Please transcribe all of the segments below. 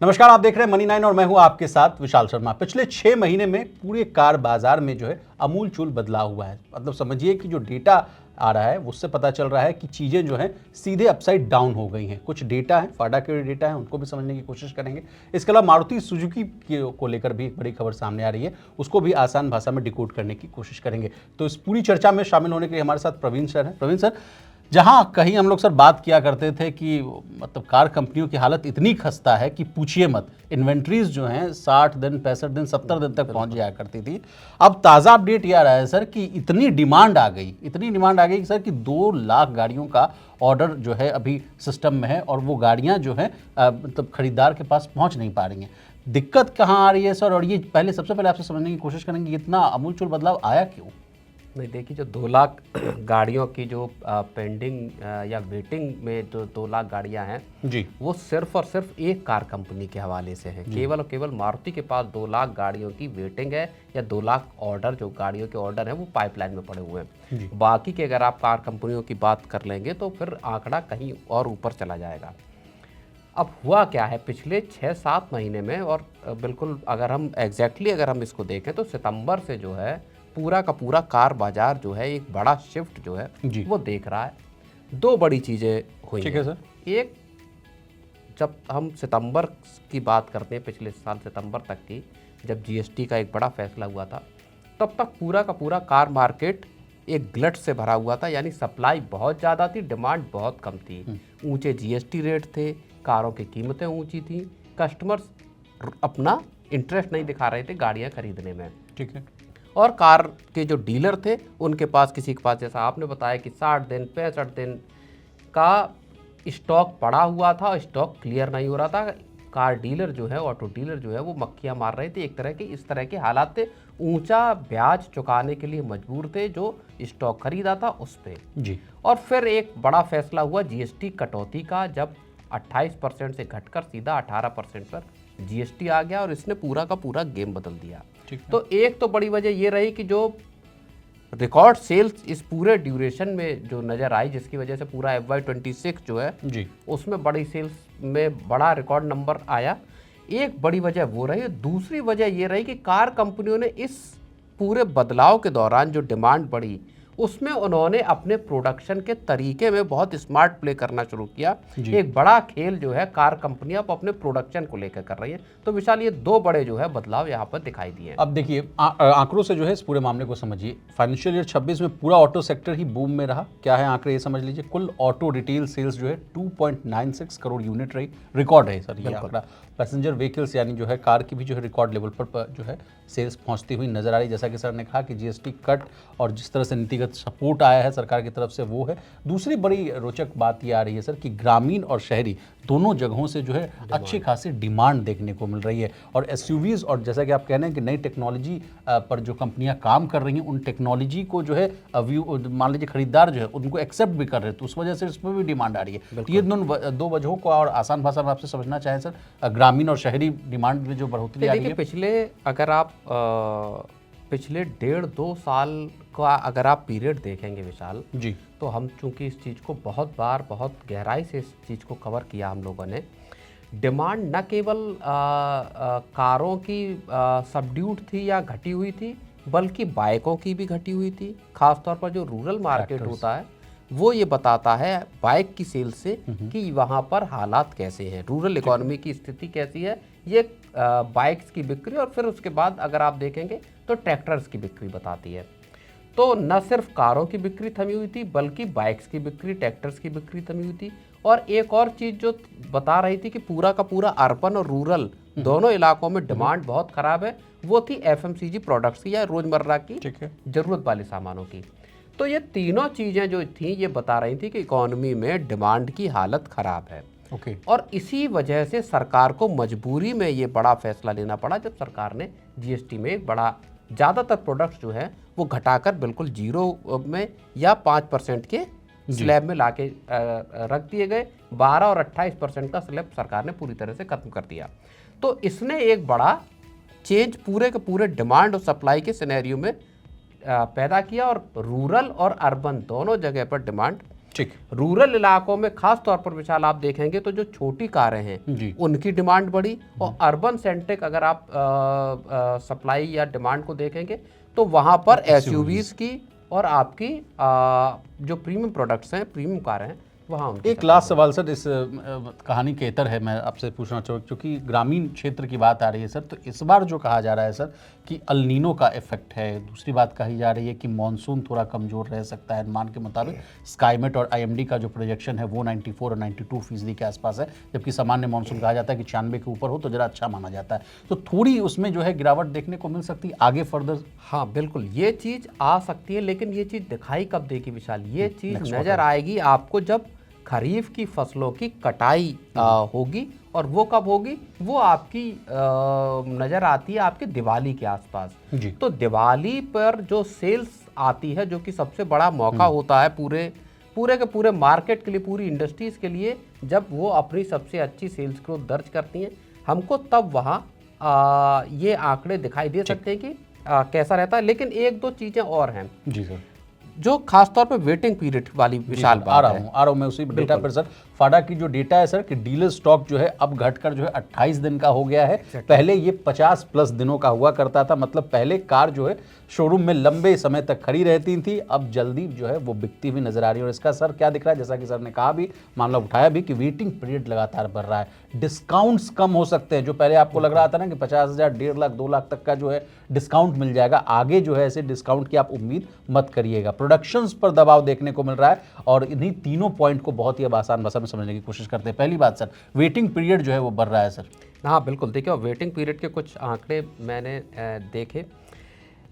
नमस्कार, आप देख रहे हैं मनी 9 और मैं हूं आपके साथ विशाल शर्मा। पिछले 6 महीने में पूरे कार बाजार में जो है अमूलचूल बदलाव हुआ है। मतलब समझिए कि जो डेटा आ रहा है उससे पता चल रहा है कि चीज़ें जो हैं सीधे अपसाइड डाउन हो गई हैं। कुछ डेटा है, फाडा के डेटा है, उनको भी समझने की कोशिश करेंगे। इसके अलावा मारुति सुजुकी को लेकर भी एक बड़ी खबर सामने आ रही है, उसको भी आसान भाषा में डिकोड करने की कोशिश करेंगे। तो इस पूरी चर्चा में शामिल होने के लिए हमारे साथ प्रवीण सर हैं। प्रवीण सर, जहां कहीं हम लोग सर बात किया करते थे कि मतलब कार कंपनियों की हालत इतनी खस्ता है कि पूछिए मत, इन्वेंट्रीज जो हैं 60 दिन, 65 दिन, 70 दिन तक पहुंच जाया करती थी। अब ताज़ा अपडेट यह आ रहा है सर कि इतनी डिमांड आ गई कि सर कि 2 लाख गाड़ियों का ऑर्डर जो है अभी सिस्टम में है और वो गाड़ियां जो है मतलब खरीदार के पास पहुंच नहीं पा रही हैं। दिक्कत कहाँ आ रही है सर? और ये सबसे पहले आपसे समझने की कोशिश करेंगे कि इतना अमूलचूल बदलाव आया क्यों? नहीं, देखिए, जो 2 लाख गाड़ियों की जो पेंडिंग या वेटिंग में जो 2 लाख गाड़ियां हैं जी, वो सिर्फ और सिर्फ एक कार कंपनी के हवाले से है। केवल और केवल मारुति के पास 2 लाख गाड़ियों की वेटिंग है या 2 लाख ऑर्डर, जो गाड़ियों के ऑर्डर हैं वो पाइपलाइन में पड़े हुए हैं। बाकी के अगर आप कार कंपनियों की बात कर लेंगे तो फिर आंकड़ा कहीं और ऊपर चला जाएगा। अब हुआ क्या है पिछले 6-7 महीने में, और बिल्कुल अगर हम इसको देखें तो सितंबर से जो है पूरा का पूरा कार बाजार जो है एक बड़ा शिफ्ट जो है वो देख रहा है। 2 बड़ी चीज़ें हुई हैं। ठीक है सर। एक, जब हम सितंबर की बात करते हैं, पिछले साल सितंबर तक की, जब जीएसटी का एक बड़ा फैसला हुआ था, तब तक पूरा का पूरा कार मार्केट एक ग्लट से भरा हुआ था। यानी सप्लाई बहुत ज़्यादा थी, डिमांड बहुत कम थी। ऊंचे जीएसटी रेट थे, कारों की कीमतें ऊंची थी, कस्टमर्स अपना इंटरेस्ट नहीं दिखा रहे थे गाड़ियाँ खरीदने में। ठीक है। और कार के जो डीलर थे उनके पास, किसी के पास, जैसा आपने बताया कि 60 दिन 65 दिन का स्टॉक पड़ा हुआ था, स्टॉक क्लियर नहीं हो रहा था। कार डीलर जो है, ऑटो डीलर जो है, वो मक्खियाँ मार रहे थे। एक तरह के इस तरह के हालात थे। ऊंचा ब्याज चुकाने के लिए मजबूर थे जो स्टॉक खरीदा था उस पर जी। और फिर एक बड़ा फैसला हुआ जीएसटी कटौती का, जब 28% से घटकर सीधा 18% पर जीएसटी आ गया और इसने पूरा का पूरा गेम बदल दिया। तो एक तो बड़ी वजह ये रही कि जो रिकॉर्ड सेल्स इस पूरे ड्यूरेशन में जो नज़र आई, जिसकी वजह से पूरा FY26 जो है जी, उसमें बड़ी सेल्स में बड़ा रिकॉर्ड नंबर आया। एक बड़ी वजह वो रही। दूसरी वजह ये रही कि कार कंपनियों ने इस पूरे बदलाव के दौरान जो डिमांड बढ़ी उसमें उन्होंने अपने प्रोडक्शन के तरीके में बहुत स्मार्ट प्ले करना शुरू किया। एक बड़ा खेल जो है कार कंपनियां अब अपने प्रोडक्शन को लेकर कर रही हैं। तो विशाल, ये 2 बड़े जो है बदलाव यहाँ पर दिखाई दिए। अब देखिए, आंकड़ों से जो है इस पूरे मामले को समझिए। फाइनेंशियल ईयर 26 में पूरा ऑटो सेक्टर ही बूम में रहा। क्या है आंकड़े, ये समझ लीजिए। कुल ऑटो रिटेल सेल्स जो है 2.96 करोड़ यूनिट रही। रिकॉर्ड है सर ये आंकड़ा। पैसेंजर व्हीकल्स यानी जो है कार की भी जो है रिकॉर्ड लेवल पर जो है सेल्स पहुंचती हुई नजर आ रही। जैसा कि सर ने कहा कि जीएसटी कट और जिस तरह से नीतिगत सपोर्ट आया है सरकार की तरफ से, वो है। दूसरी बड़ी रोचक बात ये आ रही है सर कि ग्रामीण और शहरी दोनों जगहों से जो है अच्छी खासी डिमांड देखने को मिल रही है। और एसयूवीज, और जैसा कि आप कह रहे हैं कि नई टेक्नोलॉजी पर जो कंपनियां काम कर रही हैं, उन टेक्नोलॉजी को जो है मान लीजिए खरीदार जो है उनको एक्सेप्ट भी कर रहे हैं, तो उस वजह से इसमें भी डिमांड आ रही है। तो ये 2 वजहों को और आसान भाषा में आपसे समझना चाहें सर, ग्रामीण और शहरी डिमांड में जो बढ़ोतरी आ रही है। पिछले 1.5-2 साल का अगर आप पीरियड देखेंगे विशाल जी, तो हम चूंकि इस चीज़ को बहुत बार बहुत गहराई से इस चीज़ को कवर किया हम लोगों ने। डिमांड न केवल कारों की सबड्यूड थी या घटी हुई थी, बल्कि बाइकों की भी घटी हुई थी। खासतौर पर जो रूरल मार्केट होता है वो ये बताता है बाइक की सेल से कि वहाँ पर हालात कैसे हैं, रूरल इकोनॉमी की स्थिति कैसी है। ये बाइक्स की बिक्री और फिर उसके बाद अगर आप देखेंगे तो ट्रैक्टर्स की बिक्री बताती है। तो न सिर्फ कारों की बिक्री थमी हुई थी, बल्कि बाइक्स की बिक्री, ट्रैक्टर्स की बिक्री थमी हुई थी। और एक और चीज़ जो बता रही थी कि पूरा का पूरा अर्बन और रूरल दोनों इलाकों में डिमांड बहुत ख़राब है, वो थी FMCG प्रोडक्ट्स की या रोज़मर्रा की ज़रूरत वाले सामानों की। तो ये तीनों चीज़ें जो थी ये बता रही थी कि इकोनॉमी में डिमांड की हालत ख़राब है। और इसी वजह से सरकार को मजबूरी में ये बड़ा फैसला लेना पड़ा, जब सरकार ने जीएसटी में एक बड़ा, ज़्यादातर प्रोडक्ट्स जो है वो घटाकर बिल्कुल 0 में या 5% के स्लैब में लाके रख दिए गए। 12 और 28% का स्लैब सरकार ने पूरी तरह से खत्म कर दिया। तो इसने एक बड़ा चेंज पूरे के पूरे डिमांड और सप्लाई के सिनेरियो में पैदा किया और रूरल और अर्बन दोनों जगह पर डिमांड ठीक। रूरल इलाकों में खास तौर पर विशाल आप देखेंगे तो जो छोटी कारें हैं जी। उनकी डिमांड बढ़ी, और अर्बन सेंट्रिक अगर आप सप्लाई या डिमांड को देखेंगे तो वहाँ पर एसयूवीज की और आपकी जो प्रीमियम प्रोडक्ट्स हैं, प्रीमियम कारें हैं, वहाँ उनकी एक लास्ट सवाल सर, इस कहानी के इतर है, मैं आपसे पूछना चाहूँगा, क्योंकि ग्रामीण क्षेत्र की बात आ रही है सर, तो इस बार जो कहा जा रहा है सर कि अल नीनो का इफेक्ट है, दूसरी बात कही जा रही है कि मानसून थोड़ा कमज़ोर रह सकता है अनुमान के मुताबिक। स्काईमेट और आईएमडी का जो प्रोजेक्शन है वो 94 और 92% के आसपास है, जबकि सामान्य मानसून कहा जाता है कि 96 के ऊपर हो तो ज़रा अच्छा माना जाता है। तो थोड़ी उसमें जो है गिरावट देखने को मिल सकती है आगे फर्दर। हाँ बिल्कुल, ये चीज़ आ सकती है, लेकिन ये चीज़ दिखाई कब देगी विशाल? ये चीज़ नज़र आएगी आपको जब खरीफ की फसलों की कटाई होगी, और वो कब होगी? वो आपकी नज़र आती है आपके दिवाली के आसपास जी। तो दिवाली पर जो सेल्स आती है, जो कि सबसे बड़ा मौका होता है पूरे के पूरे मार्केट के लिए, पूरी इंडस्ट्रीज़ के लिए, जब वो अपनी सबसे अच्छी सेल्स ग्रोथ दर्ज करती हैं, हमको तब वहाँ ये आंकड़े दिखाई दे सकते हैं कि कैसा रहता है। लेकिन एक दो चीज़ें और हैं जी सर, जो खासतौर पे वेटिंग पीरियड वाली विशाल आ बात रहा है। हूँ मैं उसी डेटा पर सर। फाडा की जो डेटा है सर कि डीलर स्टॉक जो है अब घटकर जो है 28 दिन का हो गया है। पहले ये 50+ दिनों का हुआ करता था, मतलब पहले कार जो है शोरूम में लंबे समय तक खड़ी रहती थी, अब जल्दी जो है वो बिकती हुई नजर आ रही है। और इसका सर क्या दिख रहा है, जैसा कि सर ने कहा भी, मामला उठाया भी, कि वेटिंग पीरियड लगातार बढ़ रहा है। डिस्काउंट्स कम हो सकते हैं, जो पहले आपको लग रहा था ना कि 50,000, 1.5 लाख, 2 लाख तक का जो है डिस्काउंट मिल जाएगा, आगे जो है ऐसे डिस्काउंट की आप उम्मीद मत करिएगा। प्रोडक्शंस पर दबाव देखने को मिल रहा है, और इन्हीं तीनों पॉइंट को बहुत ही अब आसान भाषा में समझने की कोशिश करते हैं। पहली बात सर, वेटिंग पीरियड जो है वो बढ़ रहा है सर। हाँ बिल्कुल, देखिए वेटिंग पीरियड के कुछ आंकड़े मैंने देखे।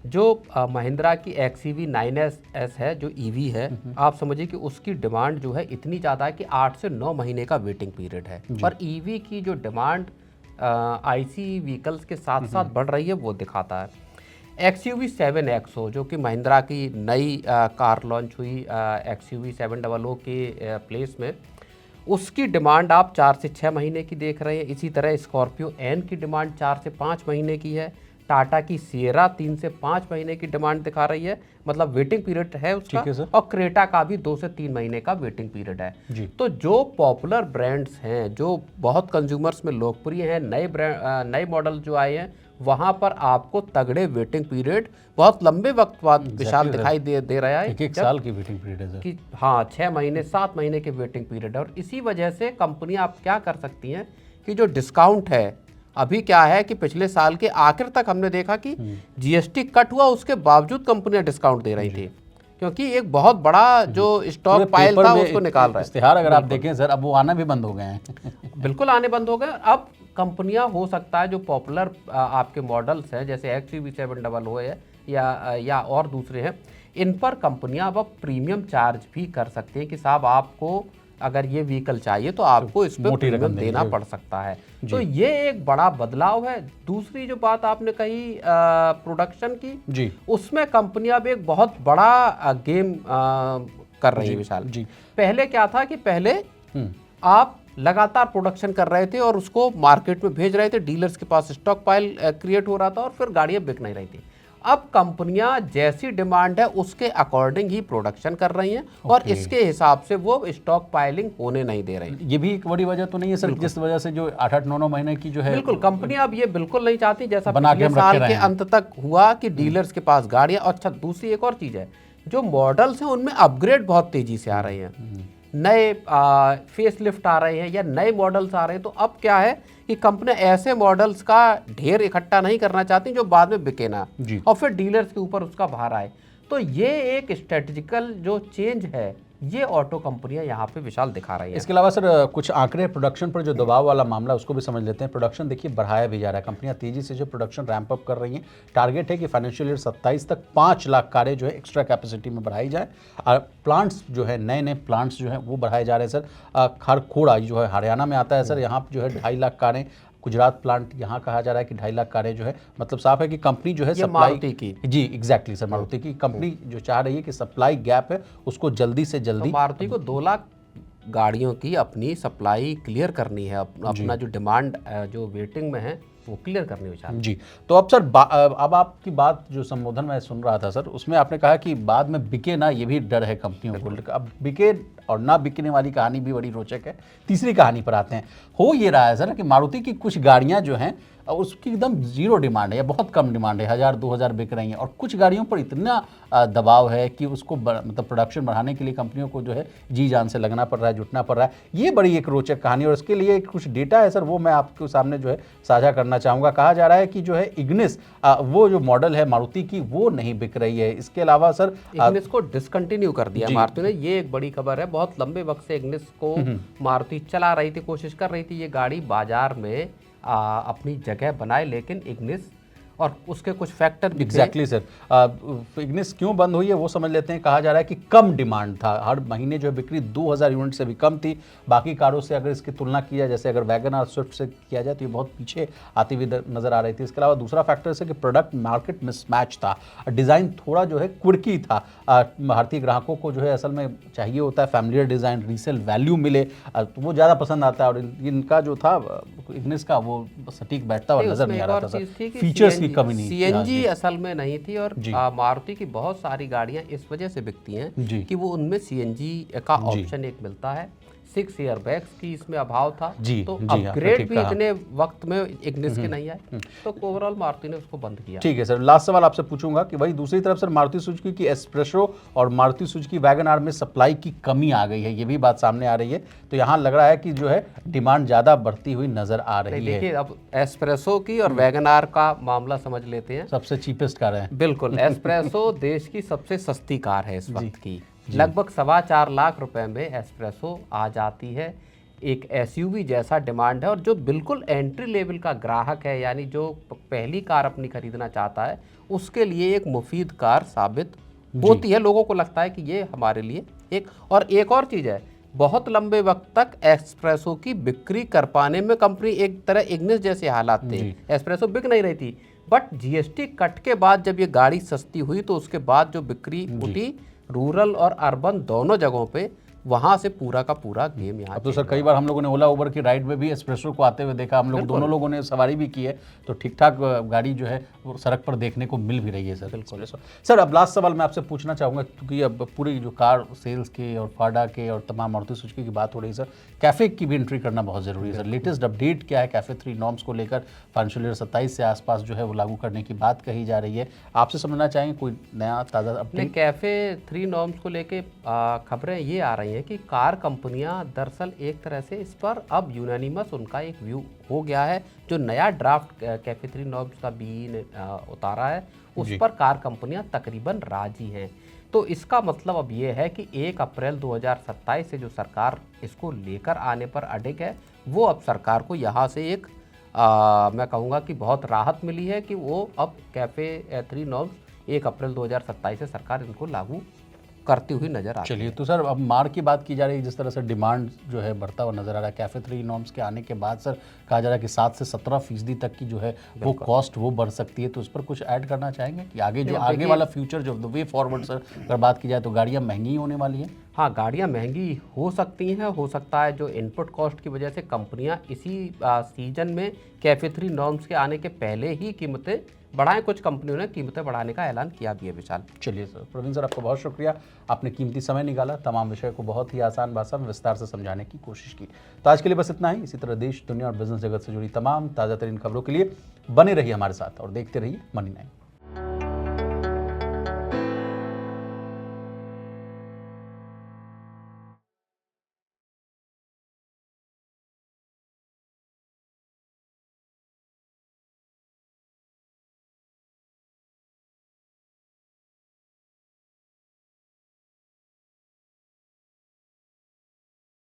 जो महिंद्रा की XEV 9S है, जो ईवी है, आप समझिए कि उसकी डिमांड जो है इतनी ज़्यादा है कि 8 से 9 महीने का वेटिंग पीरियड है। पर ईवी की जो डिमांड ICE व्हीकल्स के साथ साथ बढ़ रही है, वो दिखाता है। XUV 7XO जो कि महिंद्रा की नई कार लॉन्च हुई XUV 700 के प्लेस में, उसकी डिमांड आप 4 से 6 महीने की देख रहे हैं। इसी तरह स्कॉर्पियो एन की डिमांड 4 से 5 महीने की है। टाटा की सिएरा 3 से 5 महीने की डिमांड दिखा रही है, मतलब वेटिंग पीरियड है उसका। ठीक है सर। और क्रेटा का भी 2 से 3 महीने का वेटिंग पीरियड है जी। तो जो पॉपुलर ब्रांड्स हैं, जो बहुत कंज्यूमर्स में लोकप्रिय हैं, नए मॉडल जो आए हैं, वहाँ पर आपको तगड़े वेटिंग पीरियड बहुत लंबे वक्त बाद विशाल दिखाई दे रहा है। एक साल की वेटिंग पीरियड है सर कि हाँ 6 महीने 7 महीने के वेटिंग पीरियड है। और इसी वजह से कंपनियां आप क्या कर सकती हैं कि जो डिस्काउंट है, अभी क्या है कि पिछले साल के आखिर तक हमने देखा कि GST कट हुआ, उसके बावजूद कंपनियां डिस्काउंट दे रही थी, क्योंकि एक बहुत बड़ा जो स्टॉक पाइल था उसको निकाल रहा है। इश्तिहार अगर आप देखें सर, अब वो आना भी बंद हो गए हैं। बिल्कुल आने बंद हो गए। अब कंपनियां, हो सकता है जो पॉपुलर आपके मॉडल्स हैं, जैसे XUV 700 है या और दूसरे हैं, इन पर कंपनियां अब प्रीमियम चार्ज भी कर सकती हैं कि साहब आपको अगर ये व्हीकल चाहिए तो आपको इस पर प्रीमियम देना पड़ सकता है। तो ये एक बड़ा बदलाव है। दूसरी जो बात आपने कही प्रोडक्शन की जी, उसमें कंपनियां अब एक बहुत बड़ा गेम कर रही है विशाल जी। पहले क्या था कि पहले आप लगातार प्रोडक्शन कर रहे थे और उसको मार्केट में भेज रहे थे, डीलर्स के पास स्टॉक पाइल क्रिएट हो रहा था और फिर गाड़ियां बिक नहीं रही थी। अब कंपनियां जैसी डिमांड है उसके अकॉर्डिंग ही प्रोडक्शन कर रही हैं और इसके हिसाब से वो स्टॉक पाइलिंग होने नहीं दे रही। ये भी एक बड़ी वजह तो नहीं है सर, जिस वजह से जो 8-8, 9-9 महीने की जो है, बिल्कुल कंपनियां अब ये बिल्कुल नहीं चाहती जैसा बना के पिछले हम रखे साल के रहे हैं। अंत तक हुआ कि डीलर्स के पास गाड़ियां। अच्छा, दूसरी एक और चीज है, जो मॉडल्स हैं उनमें अपग्रेड बहुत तेजी से आ रहे हैं, नए फेस लिफ्ट आ रहे हैं या नए मॉडल्स आ रहे हैं। तो अब क्या है कि कंपनी ऐसे मॉडल्स का ढेर इकट्ठा नहीं करना चाहती जो बाद में बिके ना और फिर डीलर्स के ऊपर उसका भार आए। तो ये एक स्ट्रेटेजिकल जो चेंज है, ये ऑटो कंपनियां यहाँ पे विशाल दिखा रही हैं। इसके अलावा सर कुछ आंकड़े प्रोडक्शन पर जो दबाव वाला मामला उसको भी समझ लेते हैं। प्रोडक्शन देखिए बढ़ाया भी जा रहा है, कंपनियां तेजी से जो प्रोडक्शन रैंप अप कर रही हैं। टारगेट है कि फाइनेंशियल ईयर 27 तक 5 लाख कारें जो है एक्स्ट्रा कैपेसिटी में बढ़ाई जाए। और प्लांट्स जो है, नए नए प्लांट्स जो है वो बढ़ाए जा रहे हैं सर। खरखोड़ा जो है हरियाणा में आता है सर, यहाँ जो है 2.5 लाख कारें। गुजरात प्लांट यहाँ कहा जा रहा है कि 2.5 लाख कारें जो है, मतलब साफ है कि कंपनी जो है सप्लाई की, जी एग्जैक्टली सर, मारुति की कंपनी जो चाह रही है कि सप्लाई गैप है उसको जल्दी से जल्दी, तो मारुति को 2 लाख गाड़ियों की अपनी सप्लाई क्लियर करनी है। अपना जो डिमांड जो वेटिंग में है वो क्लियर करनी विशाल। जी। तो अब सर अब आपकी बात जो संबोधन मैं सुन रहा था सर, उसमें आपने कहा कि बाद में बिके ना, ये भी डर है कंपनियों को। अब बिके और ना बिकने वाली कहानी भी बड़ी रोचक है। तीसरी कहानी पर आते हैं। हो ये रहा है सर कि मारुति की कुछ गाड़ियां जो हैं उसकी एकदम जीरो डिमांड है या बहुत कम डिमांड है, 1000-2000 बिक रही हैं, और कुछ गाड़ियों पर इतना दबाव है कि उसको मतलब प्रोडक्शन बढ़ाने के लिए कंपनियों को जो है जी जान से लगना पड़ रहा है, जुटना पड़ रहा है। ये बड़ी एक रोचक कहानी, और इसके लिए कुछ डेटा है सर, वो मैं आपके सामने जो है साझा करना चाहूँगा। कहा जा रहा है कि जो है इग्निस वो जो मॉडल है मारुति की वो नहीं बिक रही है। इसके अलावा सर इग्निस को डिसकंटिन्यू कर दिया मारुति ने, ये एक बड़ी खबर है। बहुत लंबे वक्त से इग्निस को मारुति चला रही थी, कोशिश कर रही थी ये गाड़ी बाजार में अपनी जगह बनाए, लेकिन इग्निस और उसके कुछ फैक्टर भी एग्जैक्टली सर। इग्निस क्यों बंद हुई है वो समझ लेते हैं। कहा जा रहा है कि कम डिमांड था, हर महीने जो है बिक्री 2000 यूनिट से भी कम थी बाकी कारों से। अगर इसकी तुलना की जाए, जैसे अगर वैगन आर स्विफ्ट से किया जाए, तो ये बहुत पीछे आती हुई नजर आ रही थी। इसके अलावा दूसरा फैक्टर है कि प्रोडक्ट मार्केट मिसमैच था, डिज़ाइन थोड़ा जो है क्विर्की था। भारतीय ग्राहकों को जो है असल में चाहिए होता है फैमिलियर डिज़ाइन, रीसेल वैल्यू मिले, तो वो ज़्यादा पसंद आता है। और इनका जो था इग्निस का वो सटीक बैठता हुआ नजर नहीं आ रहा था सर। फीचर्स की कमी नहीं, सीएनजी असल में नहीं थी। और मारुति की बहुत सारी गाड़ियां इस वजह से बिकती हैं कि वो उनमें सीएनजी का ऑप्शन एक मिलता है। 6 एयरबैग्स की इसमें अभाव था, तो अपग्रेड भी इतने वक्त में इग्निस के नहीं आए, तो ओवरऑल मारुति ने उसको बंद किया। ठीक है सर, लास्ट सवाल आपसे पूछूंगा कि वही दूसरी तरफ सर मारुति सुजुकी की एस्प्रेसो और मारुति सुजुकी वैगन आर में सप्लाई की कमी आ गई है, ये भी बात सामने आ रही है। तो यहाँ लग रहा है कि जो है डिमांड ज्यादा बढ़ती हुई नजर आ रही है। देखिए, अब एस्प्रेसो की और वैगन आर का मामला समझ लेते हैं। सबसे चीपेस्ट कार है, बिल्कुल। एस्प्रेसो देश की सबसे सस्ती कार है इस वक्त की, लगभग 4.25 लाख रुपए में एस्प्रेसो आ जाती है। एक एसयूवी जैसा डिमांड है, और जो बिल्कुल एंट्री लेवल का ग्राहक है, यानी जो पहली कार अपनी खरीदना चाहता है, उसके लिए एक मुफीद कार साबित होती है। लोगों को लगता है कि ये हमारे लिए एक और चीज़ है। बहुत लंबे वक्त तक एस्प्रेसो की बिक्री कर पाने में कंपनी एक तरह इग्निस जैसे हालात थे, एस्प्रेसो बिक नहीं रही थी। बट जीएसटी कट के बाद जब ये गाड़ी सस्ती हुई, तो उसके बाद जो बिक्री उठी रूरल और अर्बन दोनों जगहों पे, वहां से पूरा का पूरा गेम यहाँ। अब तो सर कई बार हम लोगों ने ओला उबर की राइड में भी एस्प्रेसो को आते हुए देखा, हम लोग दोनों लोगों ने सवारी भी की है, तो ठीक ठाक गाड़ी जो है वो सड़क पर देखने को मिल भी रही है सर। बिल्कुल सर। अब लास्ट सवाल मैं आपसे पूछना चाहूँगा, क्योंकि अब पूरी जो कार सेल्स के और फाडा के और तमाम मारुति सुजुकी की बात हो रही है सर, कैफे की भी एंट्री करना बहुत जरूरी है सर। लेटेस्ट अपडेट क्या है कैफे 3 नॉर्म्स को लेकर? फाइनेंशियल ईयर 27 से आसपास जो है वो लागू करने की बात कही जा रही है, आपसे समझना चाहेंगे कोई नया ताज़ा अपडेट? कैफे 3 नॉर्म्स को लेके खबरें ये आ रही हैं कि कार कंपनियां दरअसल एक तरह से इस पर अब यूनानिमस उनका एक व्यू हो गया है। जो नया ड्राफ्ट कैफे 3 नॉर्म्स का बी ने उतारा है, उस पर कार कंपनियां तकरीबन राजी हैं। तो इसका मतलब अब ये है कि 1 अप्रैल 2027 से जो सरकार इसको लेकर आने पर अडिग है, वो अब सरकार को यहाँ से एक मैं कहूँगा कि बहुत राहत मिली है कि वो अब कैफे 3 नॉर्म्स 1 अप्रैल 2027 से सरकार इनको लागू करती हुई नजर आ रही है। चलिए, तो सर अब मार की बात की जा रही है, जिस तरह से डिमांड जो है बढ़ता हुआ नजर आ रहा है कैफे 3 नॉर्म्स के आने के बाद सर, कहा जा रहा है कि 7 से 17% तक की जो है वो कॉस्ट वो बढ़ सकती है। तो उस पर कुछ ऐड करना चाहेंगे कि आगे वाला फ्यूचर जो वे फॉरवर्ड सर अगर बात की जाए तो गाड़ियाँ महंगी होने वाली हैं? हाँ, गाड़ियाँ महंगी हो सकती हैं। हो सकता है जो इनपुट कॉस्ट की वजह से कंपनियां इसी सीजन में कैफे 3 नॉर्म्स के आने के पहले ही कीमतें बढ़ाएं। कुछ कंपनियों ने कीमतें बढ़ाने का ऐलान किया भी है विशाल। चलिए सर, प्रवीण सर आपका बहुत शुक्रिया, आपने कीमती समय निकाला, तमाम विषय को बहुत ही आसान भाषा में विस्तार से समझाने की कोशिश की। तो आज के लिए बस इतना ही। इसी तरह देश, दुनिया और बिजनेस जगत से जुड़ी तमाम ताज़ा तरीन खबरों के लिए बने रहिए हमारे साथ और देखते रहिए मनी 9।